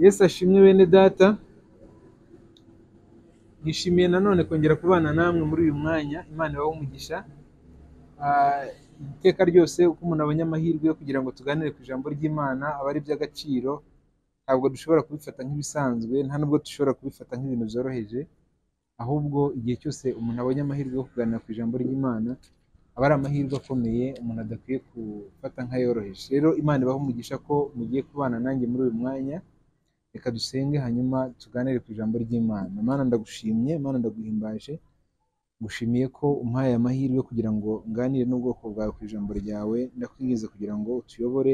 Yesu ashimwe bene data, nishimiye nanone kongera kubana namwe muri uyu mwanya. Imana ibahe umugisha. Iteka ryose uko umuntu abonye amahirwe yo kugira ngo tuganire ku ijambo ry'Imana aba ari iby'agaciro. Ntabwo dushobora kubifata nk'ibisanzwe, nta nubwo dushobora kubifata nk'ibintu byoroheje, ahubwo igihe cyose umuntu abonye amahirwe yo kuganira ku ijambo ry'Imana aba ari amahirwe akomeye umuntu adakwiye gufata nk'ayoroheje. Rero Imana ibahe umugisha ko mugiye kubana nanjye muri uyu mwanya. Reka dusenge hanyuma tuganire ku ijambo ry'Imana. Mana ndagushimye, Mana ndaguhimbaje, ngushimiye ko umpaye amahirwe kugira ngo nganire n'ubwoko bwawe ku ijambo ryawe. Ndakwinginze kugira ngo utuyobore,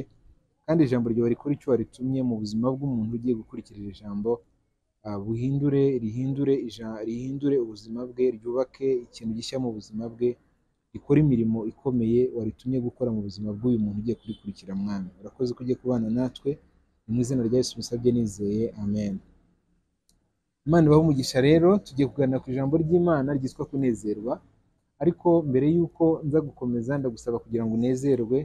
kandi ijambo ryawe rikore icyo waritumye mu buzima bw'umuntu ugiye gukurikira iri jambo. Rihindure ubuzima bwe, ryubake ikintu gishya mu buzima bwe, rikore imirimo ikomeye waritumye gukora mu buzima bw'uyu muntu ugiye kurikurikira. Mwami urakoze ko ugiye kubana natwe, mu izina rya Yesu musabye nizeye, amen. Imana ibahe umugisha. Rero tugiye kuganira ku ijambo ry'Imana ryitwa kunezerwa, ariko mbere y'uko nza gukomeza ndagusaba kugira ngo unezerwe,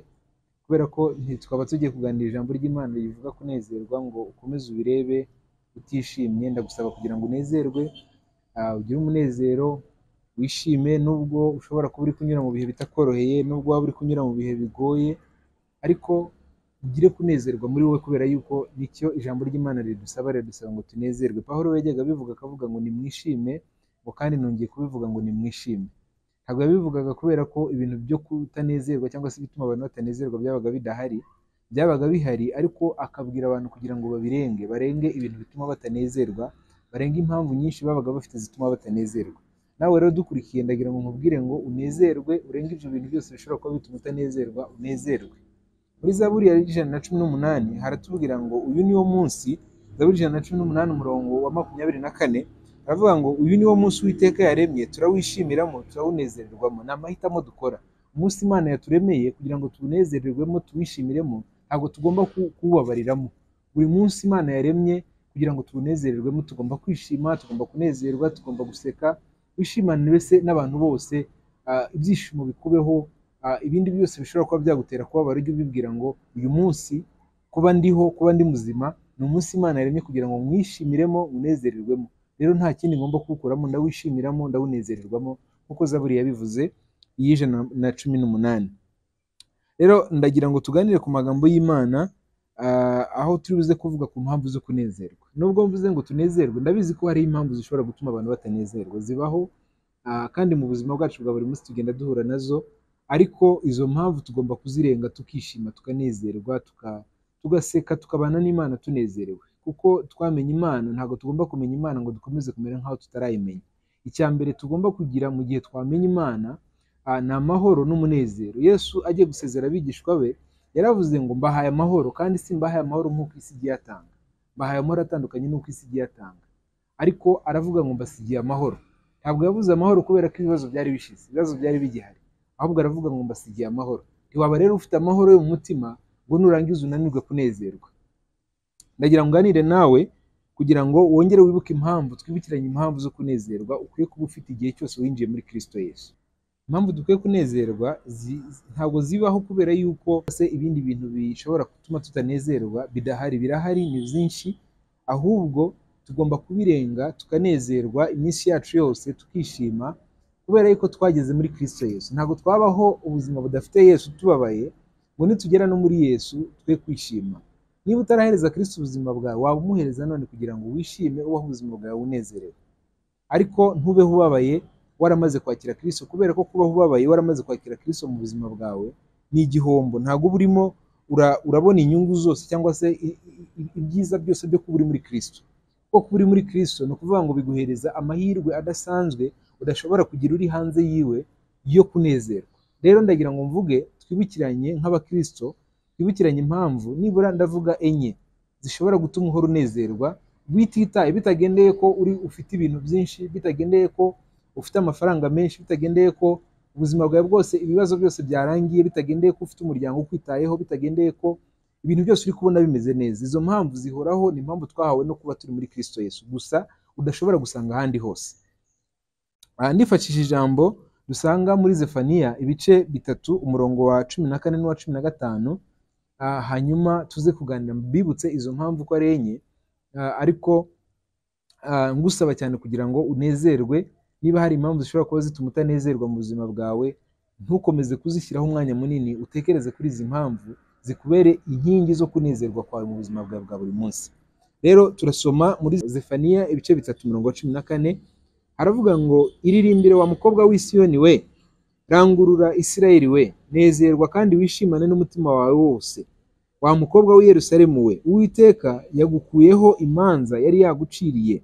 kubera ko ntitwaba tugiye kuganira ijambo ry'Imana rivuga kunezerwa ngo ukomeze ubirebe utishimye. Ndagusaba kugira ngo unezerwe, ugire umunezero, wishime nubwo ushobora kuba uri kunyura mu bihe bitakoroheye, nubwo waba uri kunyura mu bihe bigoye, ariko ugire kunezerwa muri wowe, kubera yuko nicyo ijambo ry'Imana ridusaba ngo tunezerwe. Pawulo yajyaga abivuga akavuga ngo nimwishime, ngo kandi nongeye kubivuga ngo nimwishime. Ntabwo yabivugaga kubera ko ibintu byo kutanezerwa cyangwa se bituma abantu batanezerwa byabaga bidahari, byabaga bihari, ariko akabwira abantu kugira ngo barenge ibintu bituma batanezerwa, barenge impamvu nyinshi babaga bafite zituma batanezerwa. Nawe rero dukurikiye, ndagira ngo nkubwire ngo unezerwe, urenge ibyo bintu byose bishobora kuba bituma utanezerwa, unezerwe. Muri Zaburi ya 118 haratubwira ngo uyu niwo munsi, Zaburi 118 umurongo wa 24, aravuga ngo uyu niwo munsi Uwiteka yaremye, turawishyimiramo, turawunezererwamo. Ni amahitamo dukora. Umunsi Imana yaturemeye kugira ngo tuwunezererwemo, tuwishimiremo, ntabwo tugomba kuwubabariramo. Buri munsi Imana yaremye kugira ngo tuwunezererwemo, tugomba kwishima, tugomba kunezerwa, tugomba guseka, wishimane wese n'abantu bose, ibyishimo bikubeho. Ibindi byose bishobora kuba byagutera kubabara, ujye ubibwira ngo uyu munsi kuba ndiho, kuba ndi muzima, ni umunsi Imana yaremye kugira ngo mwishimiremo, unezererwemo. Rero nta kindi ngomba kuwukuramo, ndawishimiramo, ndawunezererwamo, nk'uko Zaburi yabivuze, 118. Rero ndagira ngo tuganire ku magambo y'Imana, aho turi buze kuvuga ku mpamvu zo kunezerwa. Nubwo mvuze ngo tunezerwe, ndabizi ko hari impamvu zishobora gutuma abantu batanezerwa, zibaho, kandi mu buzima bwacu bwa buri munsi tugenda duhura nazo, ariko izo mpamvu tugomba kuzirenga, tukishima, tukanezerwa, tugaseka, tukabana n'Imana tunezerewe. Kuko twamenye Imana, ntabwo tugomba kumenya Imana ngo dukomeze kumera nk'aho tutarayimenya. Icya mbere tugomba kugira mu gihe twamenye Imana ni amahoro n'umunezero. Yesu agiye gusezera abigishwa be yaravuze ngo mbahaye amahoro, kandi si mbahaye amahoro nk'uko isi igiye atanga. Mbahaye amahoro atandukanye n'uko isi igiye atanga. Ariko aravuga ngo mbasigiye amahoro. Ntabwo yavuze amahoro kubera ko ibibazo byari bishize, ibibazo byari bigihari, ahubwo aravuga ngo mbasigiye amahoro. Ntiwaba rero ufite amahoro yo mu mutima ngo nurangiza unanirwe kunezerwa. Ndagira ngo nganire nawe kugira ngo wongere wibuke impamvu, twibukiranye impamvu zo kunezerwa ukwiye kuba ufite igihe cyose winjiye muri Kristo Yesu. Impamvu dukwiye kunezerwa ntabwo zibaho kubera yuko se ibindi bintu bishobora gutuma tutanezerwa bidahari. Birahari, ni byinshi, ahubwo tugomba kubirenga tukanezerwa iminsi yacu yose, tukishima, kubera yuko twageze muri Kristo Yesu. Ntabwo twabaho ubuzima budafite Yesu tubabaye, ngo nitugera no muri Yesu twe kwishima. Niba utarahereza Kristo ubuzima bwawe, waba umuhereza none kugira ngo wishime, ubaho ubuzima bwawe unezerewe. Ariko ntubeho ubabaye waramaze kwakira Kristo, kubera ko kubaho ubabaye waramaze kwakira Kristo mu buzima bwawe ni igihombo. Ntabwo uba urimo urabona inyungu zose cyangwa se ibyiza byose byo kuba uri muri Kristo. Kuko kuba uri muri Kristo ni ukuvuga ngo biguhereza amahirwe adasanzwe udashobora kugira uri hanze yiwe yo kunezerwa. Rero ndagira ngo mvuge, twibukiranye nk'abakristo, twibukiranye impamvu nibura ndavuga enye zishobora gutuma uhora unezerwa, bititaye, bitagendeye ko ufite ibintu byinshi, bitagendeye ko ufite amafaranga menshi, bitagendeye ko ubuzima bwawe bwose ibibazo byose byarangiye, bitagendeye ko ufite umuryango ukwitayeho, bitagendeye ko ibintu byose uri kubona bimeze neza. Izo mpamvu zihoraho, ni impamvu twahawe no kuba turi muri Kristo Yesu, gusa udashobora gusanga ahandi hose. Ndifashishije ijambo dusanga muri Zefaniya ibice 3 umurongo wa 14 n'uwa 15, hanyuma tuze kuganira mbibutse izo mpamvu ko ari enye, ariko ngusaba cyane kugira ngo unezerwe. Niba hari impamvu zishobora kuba zituma utanezerwa mu buzima bwawe, ntukomeze kuzishyiraho umwanya munini, utekereze kuri izi mpamvu zikubere inkingi zo kunezerwa kwawe mu buzima bwawe bwa buri munsi. Rero turasoma muri Zefaniya ibice 3:14, haravuga ngo iririmbire wa mukobwa w'i Siyoni we, rangurura Isirayeli we, nezerwa kandi wishimane n'umutima wawe wose. Wa mukobwa w'i Yerusalemu we, Uwiteka yagukuyeho imanza yari yaguciriye,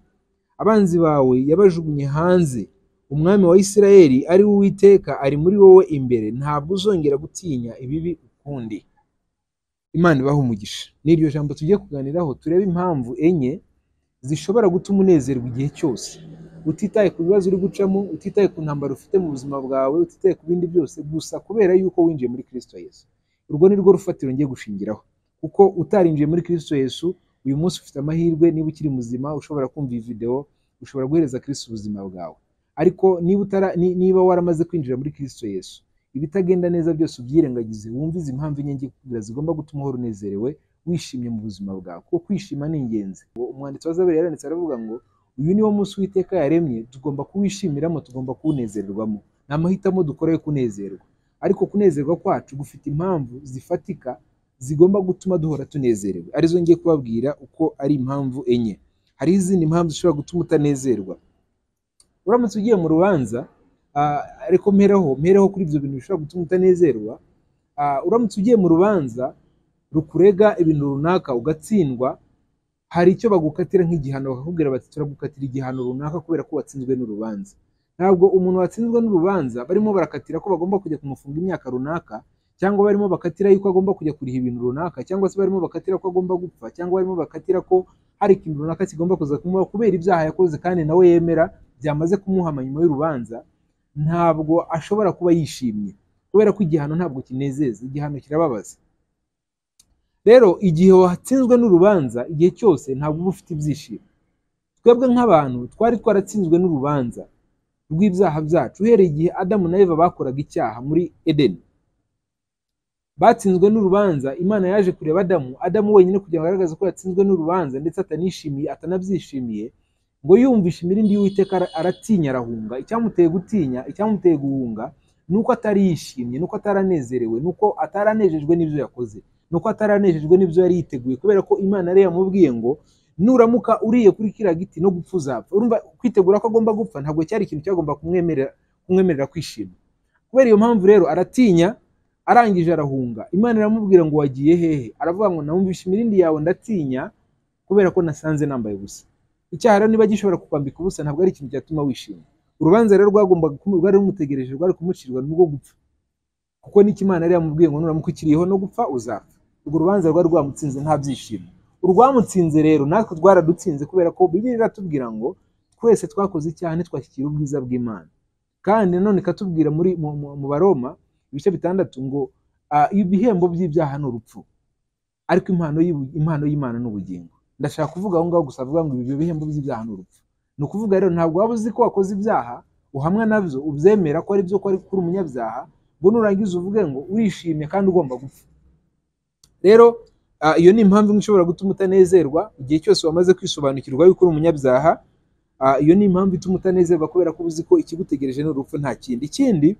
abanzi bawe yabajugunye hanze. Umwami wa Isirayeli ari Uwiteka ari muri wowe imbere, ntabwo uzongera gutinya ibibi ukundi. Imana ibahe umugisha. N'iryo jambo tugiye kuganiraho, turebe impamvu enye zishobora gutuma unezerwa igihe cyose, utitaye ku bibazo uri gucamo, utitaye ku ntambaro ufite mu buzima bwawe, utitaye ku bindi byose, gusa kubera yuko winjiye muri Kristo Yesu. Urwo ni rwo rufatiro ngiye gushingiraho, kuko utarinjiye muri Kristo Yesu, uyu munsi ufite amahirwe, niba ukiri muzima ushobora kumva iyi video, ushobora guhereza Kristo ubuzima bwawe. Ariko niba waramaze kwinjira muri Kristo Yesu, ibitagenda neza byose ubyirengagize, wumve izi mpamvu enye zigomba gutuma uhora unezerewe, wishimye mu buzima bwawe, kuko kwishima ni ingenzi. Umwanditsi wa Zaburi yaranditse aravuga ngo uyu niwo munsi Uwiteka yaremye, tugomba kuwishimiramo, tugomba kuwunezererwamo. Ni amahitamo dukora yo kunezerwa, ariko kunezerwa kwacu gufite impamvu zifatika zigomba gutuma duhora tunezerewe, arizo ngiye kubabwira uko ari impamvu enye. Hari izindi mpamvu zishobora gutuma utanezerwa. Uramutse ugiye mu rubanza, ariko mpereho kuri ibyo bintu bishobora gutuma utanezerwa. Uramutse ugiye mu rubanza rukurega ibintu runaka ugatsindwa, hari icyo bagukatira nk'igihano, bakakubwira bati turagukatira igihano runaka kubera ko watsinzwe n'urubanza. Ntabwo umuntu watsinzwe n'urubanza barimo barakatira ko bagomba kujya kumufunga imyaka runaka, cyangwa barimo bakatira yuko agomba kujya kuriha ibintu runaka, cyangwa se barimo bakatira ko agomba gupfa, cyangwa barimo bakatira ko hari ikintu runaka kigomba kuza kumuha kubera ibyaha yakoze kandi nawe yemera byamaze kumuhama nyuma y'urubanza. Ntabwo ashobora kuba yishimye, kubera ko igihano ntabwo kinezeza, igihano kirababaza. Rero igihe watsinzwe n'urubanza, igihe cyose ntabwo uba ufite ibyishimo. Twebwe nk'abantu twari twaratsinzwe n'urubanza rw'ibyaha byacu uhereye igihe Adamu na Eva bakoraga icyaha muri Edeni. Batsinzwe n'urubanza, Imana yaje kureba Adamu wenyine kugira ngo agaragaze ko yatsinzwe n'urubanza ndetse atanishimiye, atanabyishimiye, ngo yumvishe imirindi y'Uwiteka aratinya, arahunga. Icyamuteye gutinya, icyamuteye guhunga, nuko atari yishimye, nuko ataranezerewe, nuko ataranejejwe n'ibyo yakoze, nuko ataranejejwe n'ibyo yari yiteguye, kubera ko Imana yari yamubwiye ngo nuramuka uriye kuri kiriya giti no gupfa uzapfa. Urumva kwitegura ko agomba gupfa ntabwo cyari ikintu cyagomba kumwemerera kwishima. Kubera iyo mpamvu rero aratinya, arangije arahunga. Imana iramubwira ngo wagiye hehe? Aravuga ngo namumvishe imirindi yawe ndatinya, kubera ko nasanze nambaye ubusa. Icyaha rero niba gishobora kukwambika ubusa, ntabwo ari ikintu cyatuma wishima. Urubanza rero rwari rumutegereje, rwari kumucirwa n'ubwo gupfa, kuko n'iki Imana yari yamubwiye ngo nuramuka ukiriho no gupfa uzapfa. Urwo rubanza rwari rwamutsinze nta byishimo. Urwamutsinze rero natwe rwaradutsinze, kubera ko Bibiliya iratubwira ngo twese twakoze icyaha ntitwashyikira ubwiza bw'Imana. Kandi nanone ikatubwira mu Baroma ibice 6 ngo ibihembo by'ibyaha ni urupfu, ariko impano y'Imana ni ubugingo. Ndashaka kuvuga aho ngaho gusa, avuga ngo ibyo bihembo by'ibyaha ni urupfu. Ni ukuvuga rero ntabwo waba uzi ko wakoze ibyaha uhamwa nabyo, ubyemera ko ari byo, ko ari kuri umunyabyaha, ngo nurangiza uvuge ngo urishimye kandi ugomba gupfa. Rero iyo ni impamvu ishobora gutuma utanezerwa igihe cyose wamaze kwisobanukirwa yuko uri umunyabyaha. Iyo ni impamvu ituma utanezerwa, kubera ko uzi ko ikigutegereje ni urupfu, nta kindi. Ikindi,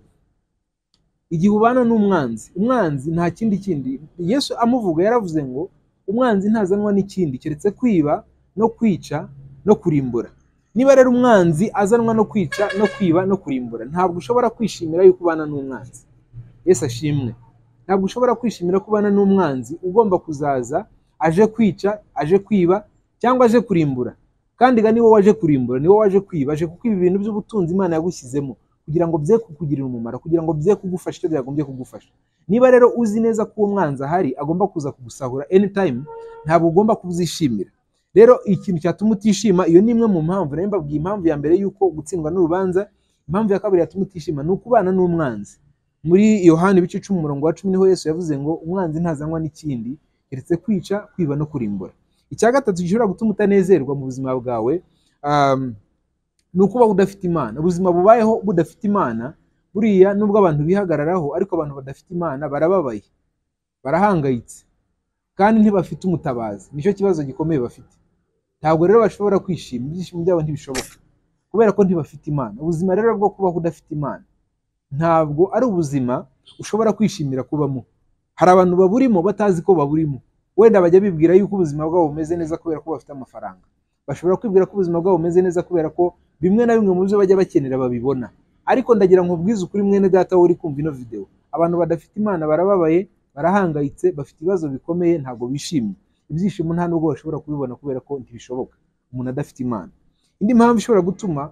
igihe ubana n'umwanzi, umwanzi nta kindi Yesu amuvuga yaravuze ngo umwanzi ntazanwa n'ikindi keretse kwiba no kwica no kurimbura. Niba rero umwanzi azanwa no kwica no kwiba no kurimbura, ntabwo ushobora kwishimira yuko ubana n'umwanzi. Yesu ashimwe. Ntabwo ushobora kwishimira ko ubana n'umwanzi ugomba kuzaza aje kwica, aje kwiba, cyangwa aje kurimbura. Kandi ga niwo waje kurimbura, niwo waje kwiba, aje kukwiba ibintu by'ubutunzi Imana yagushyizemo, kugira ngo bye kukugirira umumaro, kugira ngo bye kugufasha icyo byagombye kugufasha. Niba rero uzi neza ko uwo mwanzi ahari agomba kuza kugusahura anytime, ntabwo ugomba kubyishimira. Rero ikintu cyatuma utishima, iyo ni imwe mu mpamvu. Nari mbabwiye impamvu ya mbere yuko gutsindwa n'urubanza. Impamvu ya kabiri yatuma utishima ni ukubana n'umwanzi. Muri Yohana ibice 10:10 niho Yesu yavuze ngo umwanzi ntazanwa n'ikindi keretse kwica, kwiba no kurimbura. Icya gatatu gishobora gutuma utanezerwa mu buzima bwawe, ni ukuba udafite Imana. Ubuzima bubayeho budafite Imana, buriya nubwo abantu bihagararaho, ariko abantu badafite Imana barababaye, barahangayitse, kandi ntibafite umutabazi. Nicyo kibazo gikomeye bafite. ntabwo rero bashobora kwishima, ibyishimo byabo ntibishoboka kubera ko ntibafite Imana. Ubuzima rero bwo kubaho udafite Imana ntabwo ari ubuzima ushobora kwishimira kubamo. Hari abantu baburimo batazi ko baburimo, wenda bajya bibwira yuko ubuzima bwabo bumeze neza kubera ko bafite amafaranga, bashobora kwibwira ko ubuzima bwabo bumeze neza kubera ko bimwe na bimwe mu byo bajya bakenera babibona. Ariko ndagira ngo ubwize ukuri mwene data uri kumva ino video, abantu badafite Imana barababaye, barahangayitse, bafite ibibazo bikomeye, ntabwo bishimye. Ibyishimo nta nubwo bashobora kubibona kubera ko ntibishoboka umuntu adafite Imana. Indi mpamvu ishobora gutuma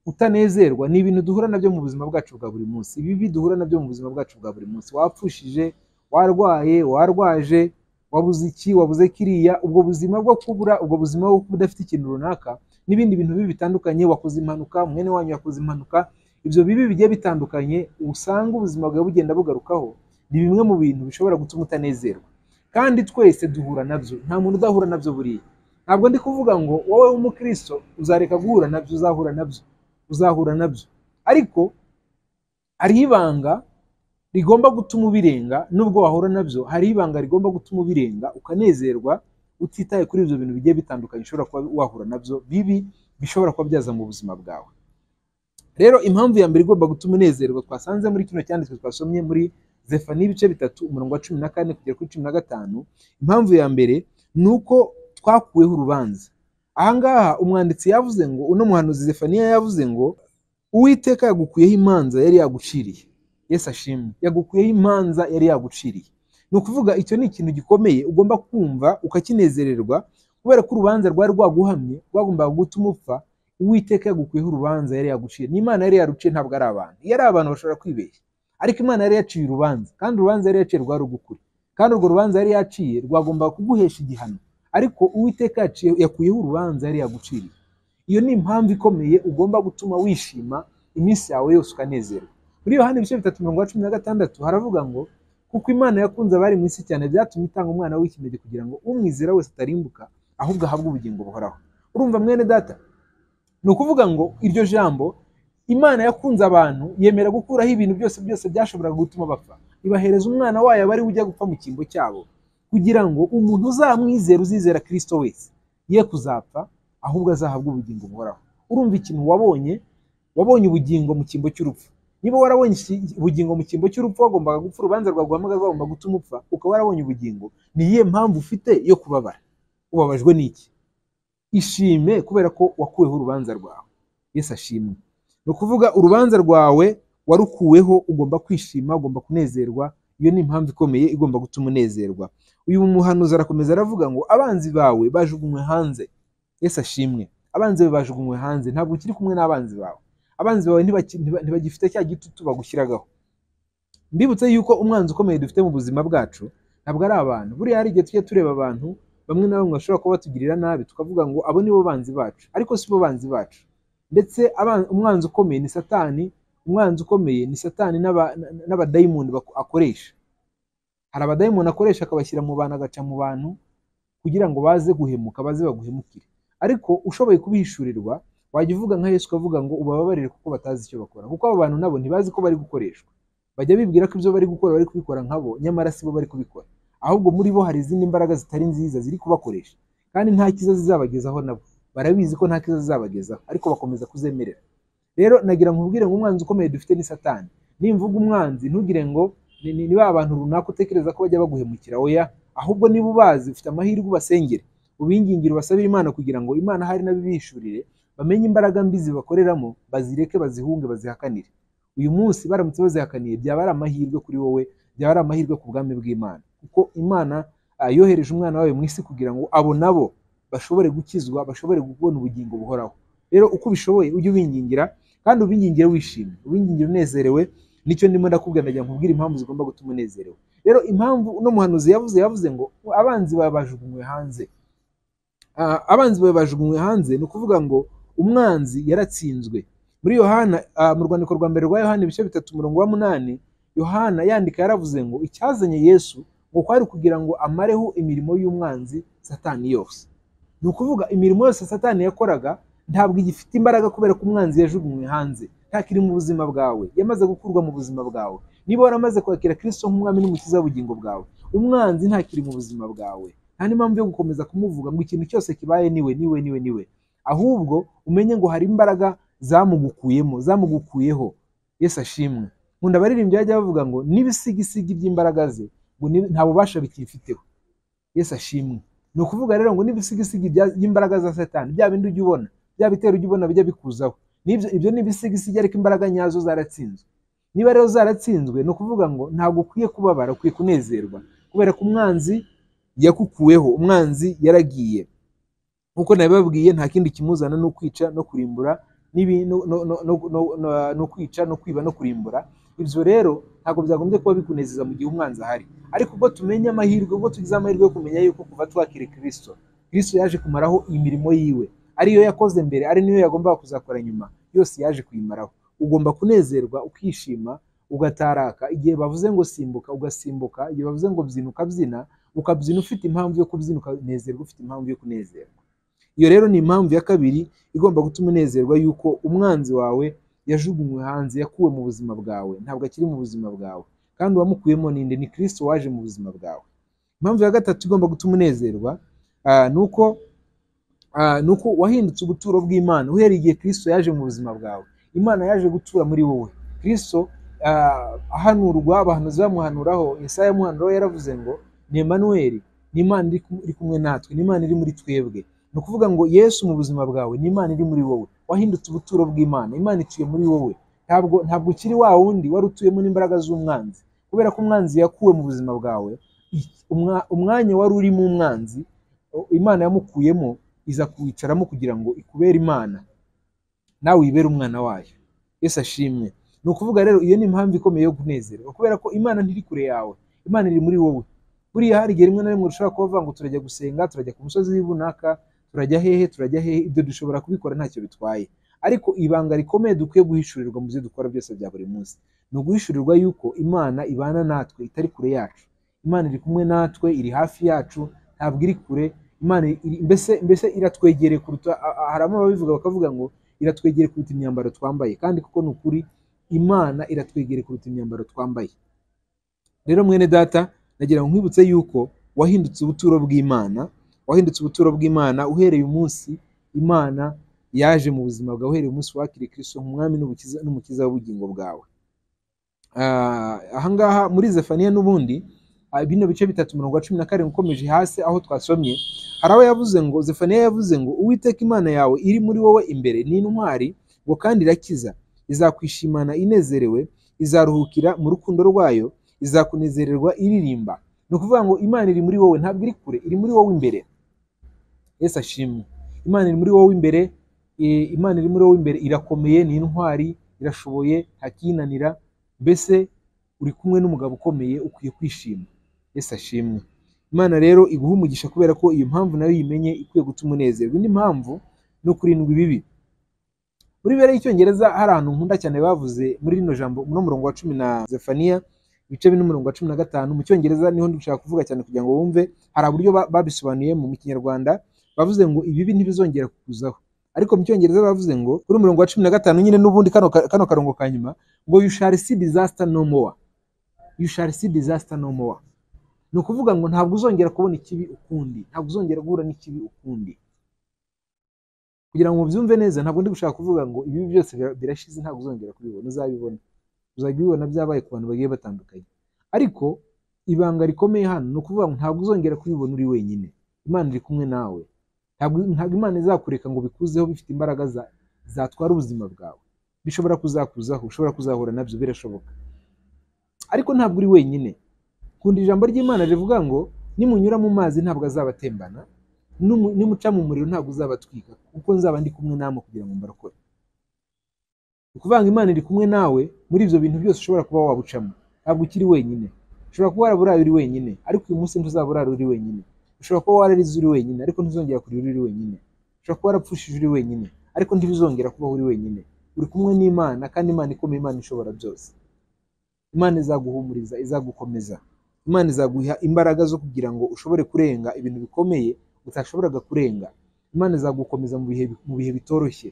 utanezerwa ni ibintu duhura nabyo mu buzima bwacu bwa buri munsi. Ibibi duhura nabyo mu buzima bwacu bwa buri munsi, wapfushije, warwaye, warwaje, wabuze iki, wabuze kiriya, ubwo buzima bwo kubura, ubwo buzima bwo kudafite ikintu runaka, n'ibindi bintu bibi bitandukanye, wakoze impanuka, mwene wanyu yakoze impanuka, ibyo bibi bigiye bitandukanye usanga ubuzima bwawe bugenda bugarukaho, ni bimwe mu bintu bishobora gutuma utanezerwa. Kandi twese duhura nabyo, nta muntu udahura nabyo buriya. Ntabwo ndi kuvuga ngo wowe w'umukristo uzareka guhura nabyo, uzahura nabyo, ariko hari ibanga rigomba gutuma ubirenga. Nubwo wahura nabyo, hari ibanga rigomba gutuma ubirenga ukanezerwa, utitaye kuri ibyo bintu bigiye bitandukanye ushobora kuba wahura nabyo bibi, bishobora kuba byaza mu buzima bwawe. Rero impamvu ya mbere igomba gutuma unezerwa twasanze muri kino cyanditswe twasomye muri Zefaniya ibice 3 umurongo wa 14 kugera kuri 15. Impamvu ya mbere ni uko twakuweho urubanza. Ahangaha umwanditsi yavuze ngo, uno muhanuzi Zefaniya yavuze ngo Uwiteka yagukuyeho imanza yari yaguciriye. Yesu ashimwe, yagukuyeho imanza yari yaguciriye. Ni ukuvuga icyo ni ikintu gikomeye ugomba kumva ukakinezererwa, kubera ko urubanza rwari rwaguhamye, rwagombaga gutuma upfa. Uwiteka yagukuyeho urubanza yari yaguciye. Ni Imana yari yaruciye, ntabwo ari abantu. Iyo ari abantu bashobora kwibeshya, ariko Imana yari yaciye urubanza, kandi urubanza yari yaciye rwari rugukuri, kandi urwo rubanza yari yaciye rwagombaga kuguhesha igihano, ariko Uwiteka yakuyeho urubanza yari yaguciriye. Iyo ni impamvu ikomeye ugomba gutuma wishima iminsi yawe yose ukanezerwa. Muri Yohana ibice 3:16 haravuga ngo, kuko Imana yakunze abari mu isi cyane byatumye itanga umwana w'ikinege kugira ngo umwizera wese atarimbuka, ahubwo ahabwe ubugingo buhoraho. Urumva mwene data, ni ukuvuga ngo iryo jambo, Imana yakunze abantu, yemera gukuraho ibintu byose byashoboraga gutuma bapfa, ibahereza umwana wayo bari ujya gupfa mu cyimbo cyabo, kugira ngo umuntu uzamwizera, uzizera Kristo wese, ye kuzapfa ahubwo azahabwa ubugingo buhoraho. Urumva ikintu wabonye ubugingo mu cyimbo cy'urupfu. Niba warabonye ubugingo mu cyimbo cy'urupfu, wagombaga gupfa, urubanza rwaguhamagara rwagomba gutuma upfa, ukaba warabonye ubugingo, ni iyihe mpamvu ufite yo kubabara? Ubabajwe n'iki? Ishime kubera ko wakuweho urubanza rwawe. Yesu ashimwe. Ni ukuvuga urubanza rwawe warukuweho, ugomba kwishima, ugomba kunezerwa. Iyo ni impamvu ikomeye igomba gutuma unezerwa. Uyu muhanuzi arakomeza aravuga ngo, abanzi bawe bajugunywe hanze. Yesu ashimwe. Abanzi bawe bajugunywe hanze, ntabwo ukiri kumwe n'abanzi bawe. Abanzi bawe ntibagifite cya gitutu bagushyiragaho. Mbibutse yuko umwanzi ukomeye dufite mu buzima bwacu ntabwo ari abantu. Buriya hari igihe tujya tureba abantu bamwe na bamwe bashobora kuba batugirira nabi, tukavuga ngo abo nibo banzi bacu, ariko si bo banzi bacu. Ndetse umwanzi ukomeye ni Satani. Umwanzi ukomeye ni Satani n'abadayimoni akoresha. Hari abadayimoni akoresha akabashyira mu bantu, agaca mu bantu kugira ngo baze guhemuka, baze baguhemukire. Ariko ushoboye kubihishurirwa, wajya uvuga nka Yesu ukavuga ngo ubababarire kuko batazi icyo bakora. Kuko abo bantu nabo ntibazi ko bari gukoreshwa. Bajya bibwira ko ibyo bari gukora bari kubikora nkabo, nyamara si bo bari kubikora. Ahubwo muri bo hari izindi mbaraga zitari nziza ziri kubakoresha, kandi nta kiza zizabagezaho nabo. Barabizi ko nta kiza zizabagezaho, ariko bakomeza kuzemerera. Rero nagira nkubwire ngo umwanzi ukomeye dufite ni Satani. Nimvuga umwanzi ntugire ngo ni ba bantu runaka utekereza ko bajya baguhemukira. Oya, ahubwo niba ubazi, ufite amahirwe, ubasengere, ubingingire, ubasabire Imana kugira ngo Imana hari n'abibishurire, bamenye imbaraga mbi zibakoreramo, bazireke, bazihunge, bazihakanire. Uyu munsi baramutse bazihakaniye, byaba ari amahirwe kuri wowe, byaba ari amahirwe ku bwami bw'Imana, kuko Imana yohereje umwana wayo mu isi kugira ngo abo nabo bashobore gukizwa, bashobore kubona ubugingo buhoraho. Rero uko ubishoboye ujye ubingingira, kandi ubingingire wishimye, ubingingire unezerewe. Nicyo ndimo ndakubwira, ndagira nkubwire impamvu zigomba gutuma unezerewe. Rero impamvu uno muhanuzi yavuze ngo abanzi bawe bajugunywe hanze. Abanzi bawe bajugunywe hanze ni ukuvuga ngo umwanzi yaratsinzwe. Muri Yohana, mu rwandiko rwa mbere rwa Yohana ibice 3:8, Yohana yandika yaravuze ngo icyazanye Yesu ngo kwari kugira ngo amareho imirimo y'umwanzi Satani yose. Ni ukuvuga imirimo yose Satani yakoraga ntabwo igifite imbaraga kubera ko umwanzi yajugunywe hanze. Ntakiri mu buzima bwawe, yamaze gukurwa mu buzima bwawe. Niba waramaze kwakira Kristo nk'umwami n'umukiza w'ubugingo bwawe, umwanzi ntakiri mu buzima bwawe, nta n'impamvu yo gukomeza kumuvuga ngo ikintu cyose kibaye niwe, ahubwo umenye ngo hari imbaraga zamugukuyeho. Yesu ashimwe. Nkunda abaririmbyi bajya bavuga ngo n'ibisigisigi by'imbaraga ze ngo nta bubasha bikifiteho. Yesu ashimwe. Ni ukuvuga rero ngo n'ibisigisigi by'imbaraga za Satani, bya bindi ujya ubona, bya bitero ujya ubona bijya bikuzaho, ibyo ni ibisigisigi ariko imbaraga nyazo zaratsinzwe. Niba rero zaratsinzwe, ni ukuvuga ngo ntabwo ukwiye kubabara, ukwiye kunezerwa, kubera ko umwanzi yakukuweho, umwanzi yaragiye. Nkuko nabibabwiye, nta kindi kimuzana no kwica no kurimbura, no kwica no kwiba no kurimbura. Ibyo rero ntabwo byagombye kuba bikunezeza mu gihe umwanzi ahari. Ariko ubwo tumenye amahirwe, ubwo tugize amahirwe yo kumenya yuko kuva twakira Kristo yaje kumaraho imirimo yiwe, ariyo yakoze mbere, ari niyo yagombaga kuzakora nyuma, yose yaje kuyimaraho. Ugomba kunezerwa, ukishima, ugataraka. Igihe bavuze ngo simbuka, ugasimbuka. Igihe bavuze ngo byina, ukabyina, ukabyina ufite impamvu yo kubyina, ukanezerwa ufite impamvu yo kunezerwa. Iyo rero ni impamvu ya kabiri igomba gutuma unezerwa, yuko umwanzi wawe yajugunywe hanze, yakuwe mu buzima bwawe, ntabwo akiri mu buzima bwawe, kandi uwamukuyemo ninde? Ni Kristo waje mu buzima bwawe. Impamvu ya gatatu igomba gutuma unezerwa nuko wahindutse ubuturo bw'Imana. Uhereye igihe Kristo yaje mu buzima bwawe, Imana yaje gutura muri wowe. Kristo ahanurwa, abahanuzi bamuhanuraho, Yesaya yamuhanuraho, yaravuze ngo ni Emanueli, ni Imana iri kumwe natwe, ni Imana iri muri twebwe. Ni ukuvuga ngo Yesu mu buzima bwawe ni Imana iri muri wowe, wahindutse ubuturo bw'Imana, Imana ituye muri wowe. Ntabwo ukiri wa wundi wari utuyemo n'imbaraga z'umwanzi, kubera ko umwanzi yakuwe mu buzima bwawe. Umwanya wari urimo umwanzi, Imana yamukuyemo, iza kuwicaramo kugira ngo ikubere Imana, nawe wibere umwana wayo. Yesu ashimwe. Ni ukuvuga rero iyo ni impamvu ikomeye yo kunezerwa, kubera ko Imana ntiri kure yawe, Imana iri muri wowe. Buriya hari igihe rimwe na rimwe ushobora kuvuga ngo turajya gusenga, turajya ku musozi w'ibunaka, turajya hehe, ibyo dushobora kubikora ntacyo bitwaye. Ariko ibanga rikomeye dukwiye guhishurirwa mu byo dukora byose bya buri munsi, ni uguhishurirwa yuko Imana ibana natwe, itari kure yacu. Imana iri kumwe natwe, iri hafi yacu, ntabwo iri kure. Imana mbese iratwegereye kuruta, harimo ababivuga bakavuga ngo iratwegereye kuruta imyambaro twambaye, kandi kuko ni ukuri, Imana iratwegereye kuruta imyambaro twambaye. Rero mwene data, nagira ngo nkwibutse yuko wahindutse ubuturo bw'Imana, uhereye umunsi Imana yaje mu buzima bwawe, uhereye umunsi wakiriye Kristo nk'umwami n'umukiza w'ubugingo bwawe. Ahangaha muri Zefaniya n'ubundi bino bice 3:17 ukomeje hasi aho twasomye, hari aho yavuze ngo, Zefaniya yavuze ngo Uwiteka Imana yawe iri muri wowe imbere, ni intwari ngo kandi irakiza, izakwishimana inezerewe, izaruhukira mu rukundo rwayo, izakunezererwa iririmba. Ni ukuvuga ngo Imana iri muri wowe, ntabwo iri kure, iri muri wowe imbere. Yesu ashimwe. Imana iri muri wowe imbere, Imana iri muri wowe imbere, irakomeye, ni intwari, irashoboye, ntakinanira. Mbese uri kumwe n'umugabo ukomeye, ukwiye kwishima. Yesu ashimwe. Imana rero iguha umugisha, kubera ko iyo mpamvu nayo yimenye ikwiye gutuma unezerwa. Indi mpamvu ni ukurindwa ibibi. Muri Bibiliya y'Icyongereza hari ahantu nkunda cyane bavuze muri rino jambo, no murongo wa 10 na Zefaniya ibice 4:15. Mu Cyongereza niho ndashaka kuvuga cyane kugira ngo wumve, hari uburyo babisobanuye mu Kinyarwanda. Bavuze ngo ibibi ntibizongera kukuzaho, ariko mu Cyongereza bavuze ngo kuri umurongo wa 15 nyine n'ubundi kano karongo kanyuma ngo you shall see disaster no more. You shall see disaster no more. Ni ukuvuga ngo ntabwo uzongera kubona ikibi ukundi, ntabwo uzongera guhura n'ikibi ukundi. Kugira ngo mubyumve neza, ntabwo ndi gushaka kuvuga ngo ibi byose birashize ntabwo uzongera kubibona, uzabibona, uzabibona byabaye ku bantu bagiye batandukanye. Ariko ibanga rikomeye hano ni ukuvuga ngo ntabwo uzongera kubibona uri wenyine, Imana iri kumwe nawe. Ntabwo Imana izakureka ngo bikuzeho bifite imbaraga zatwara ubuzima bwawe. Bishobora kuzakuzaho, ushobora kuzahura nabyo, birashoboka, ariko ntabwo uri wenyine. Kundi ijambo ry'Imana rivuga ngo nimunyura mu mazi ntabwo azabatembana, nimuca mu muriro ntabwo uzabatwika, kuko nzaba ndi kumwe namwe kugira ngo mbarokore. Ukuvuga ngo Imana iri kumwe nawe muri ibyo bintu byose ushobora kuba wabucamo. Ntabwo ukiri wenyine. Ushobora kuba waraburaye uri wenyine, ariko uyu munsi ntuzabura uri wenyine. Ushobora kuba wararize uri wenyine, ariko ntuzongera kurira uri wenyine. Ushobora kuba warapfushije uri wenyine, ariko ntibizongera kubaho uri wenyine. Uri kumwe n'Imana, kandi Imana ikomeye, Imana ishobora byose. Imana izaguhumuriza, izagukomeza. Imana izaguha imbaraga zo kugira ngo ushobore kurenga ibintu bikomeye utashoboraga kurenga. Imana izagukomeza mu bihe bitoroshye.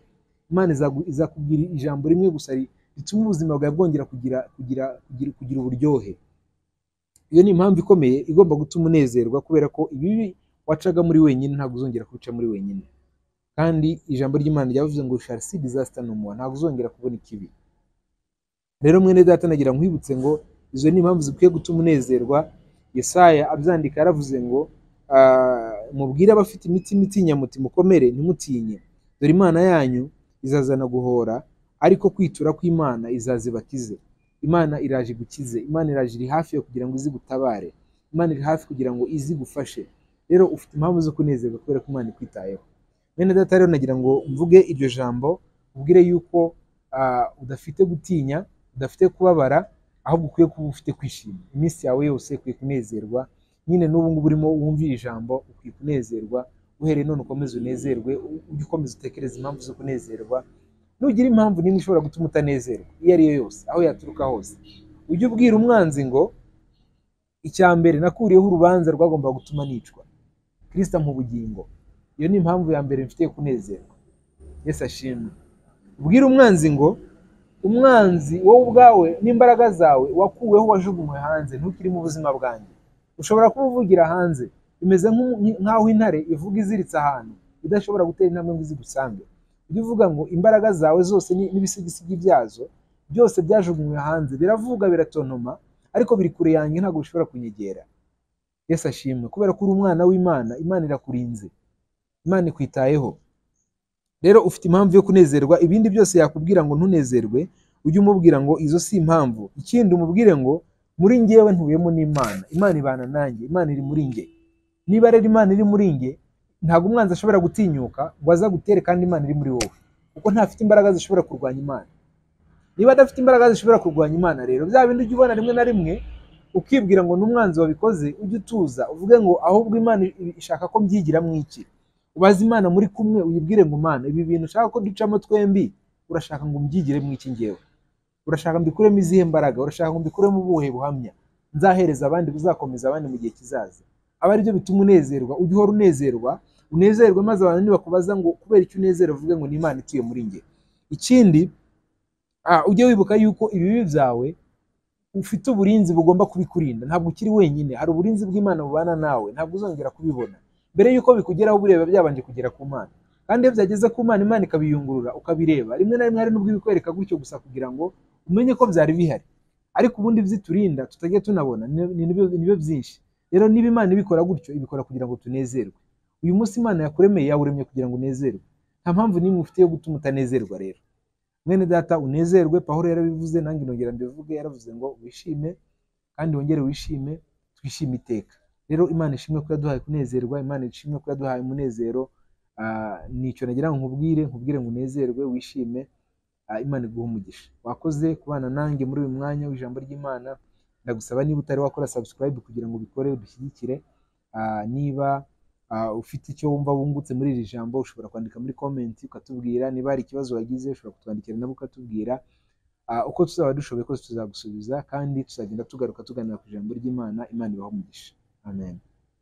Imana izakubwira ijambo rimwe gusa rituma ubuzima bwawe bwongera kugira uburyohe. Iyo ni impamvu ikomeye igomba gutuma unezerwa, kubera ko ibibi wacaga muri wenyine ntabwo uzongera kubica muri wenyine. Kandi ijambo ry'Imana ryavuze ngo shall see disaster no more, ntabwo uzongera kubona ikibi. Rero mwene data nagira nkwibutse ngo izo ni impamvu zikwiye gutuma unezerwa. Yesaya abyandika yaravuze ngo mubwire abafite imitima itinya muti mukomere ntimutinye, dore Imana yanyu izazana guhora, ariko kwitura kw'Imana izazibakize. Imana iraje gukize, Imana iraje iri hafi yo kugira ngo izigutabare, Imana iri hafi kugira ngo izigufashe. Rero ufite impamvu zo kunezerwa kubera ko Imana ikwitayeho. Mwene data rero nagira ngo mvuge iryo jambo, ubwire yuko udafite gutinya, udafite kubabara, ahubwo ukwiye kuba ufite kwishima. Iminsi yawe yose ukwiye kunezerwa. Nyine n'ubu ngubu urimo wumvira ijambo ukwiye kunezerwa. Uhereye none ukomeze unezerwe, ujye ukomeza utekereza impamvu zo kunezerwa. Nugira impamvu nimwe ishobora gutuma utanezerwa, iyo ari yo yose, aho yaturuka hose, ujye ubwira umwanzi ngo icya mbere nakuriyeho urubanza rwagomba gutuma nicwa, Kristo ampa ubugingo. Iyo ni impamvu ya mbere mfitiye kunezerwa. Yesu ashimwe. Ubwira umwanzi ngo umwanzi wowe ubwawe n'imbaraga zawe wakuweho, wajugunywe hanze, ntukiri mu buzima bwanjye. Ushobora kuba uvugira hanze, bimeze nk'aho intare ivuga iziritse ahantu idashobora gutera intambwe ngo izigusange. Ujye uvuga ngo imbaraga zawe zose n'ibisigisigi byazo byose byajugunywe hanze, biravuga biratontoma, ariko biri kure yanjye, ntabwo bishobora kunyegera. Yesu ashimwe. Kubera ko uri umwana w'Imana, Imana irakurinze, Imana ikwitayeho. Rero ufite impamvu yo kunezerwa. Ibindi byose yakubwira ngo ntunezerwe, ujye umubwira ngo izo si impamvu. Ikindi umubwire ngo muri njyewe ntuyemo n'Imana, Imana ibana nanjye, Imana iri muri njye. Niba rero Imana iri muri njye, ntabwo umwanzi ashobora gutinyuka ngo aza gutere, kandi Imana iri muri wowe, kuko ntafite imbaraga zishobora kurwanya Imana. Niba adafite imbaraga zishobora kurwanya Imana, rero bya bindi ujya ubona rimwe na rimwe ukibwira ngo n'umwanzi wabikoze, ujye utuza uvuge ngo ahubwo Imana ishaka ko mbyigiramo iki. Ubaze Imana muri kumwe, uyibwire ngo Mana, ibi bintu ushaka ko ducamo twembi, urashaka ngo mbyigiremo iki njyewe? Urashaka mbikuremo izihe mbaraga? Urashaka ngo mbikuremo ubuhe buhamya nzahereza abandi, buzakomeza abandi mu gihe kizaza? Aba ari byo bituma unezerwa. Ujye uhora unezerwa, unezerwe, maze abantu nibakubaza ngo kubera icyo unezerwa, uvuge ngo ni Imana ituye muri njye. Ikindi ujye wibuka yuko ibibi byawe ufite uburinzi bugomba kubikurinda. Ntabwo ukiri wenyine, hari uburinzi bw'Imana bubana nawe, ntabwo uzongera kubibona. Mbere yuko bikugeraho bureba byabanje kugera ku Mana, kandi iyo byageze ku Mana, Imana ikabiyungurura ukabireba. Rimwe na rimwe hari n'ubwo ibikwereka gutyo gusa kugira ngo umenye ko byari bihari, ariko ubundi byiturinda tutajya tunabona nibyo byinshi. Rero niba Imana ibikora gutyo, ibikora kugira ngo tunezerwe. Uyu munsi Imana yakuremeye, yawuremye kugira ngo unezerwe. Nta mpamvu nimwe ufite yo gutuma utanezerwa. Rero mwene data unezerwe. Pawulo yarabivuze, nange nongera mbivuge, yaravuze ngo wishime kandi wongere wishime, twishime iteka. Rero Imana ishimwe ko yaduhaye kunezerwa, Imana ishimwe ko yaduhaye umunezero. Nicyo nagira ngo nkubwire ngo unezerwe, wishime, Imana iguhe umugisha. Wakoze kubana nange muri uyu mwanya w'ijambo ry'Imana. Ndagusaba niba utari wakora subscribe kugira ngo ubikore, udushyigikire. Niba ufite icyo wumva wungutse muri iri jambo, ushobora kwandika muri comment ukatubwira. Niba hari ikibazo wagize, ushobora kutwandikira nabo ukatubwira. Uko tuzaba dushoboye kose tuzagusubiza, kandi tuzagenda tugaruka tuganira ku ijambo ry'Imana. Imana ibahe umugisha. Amen.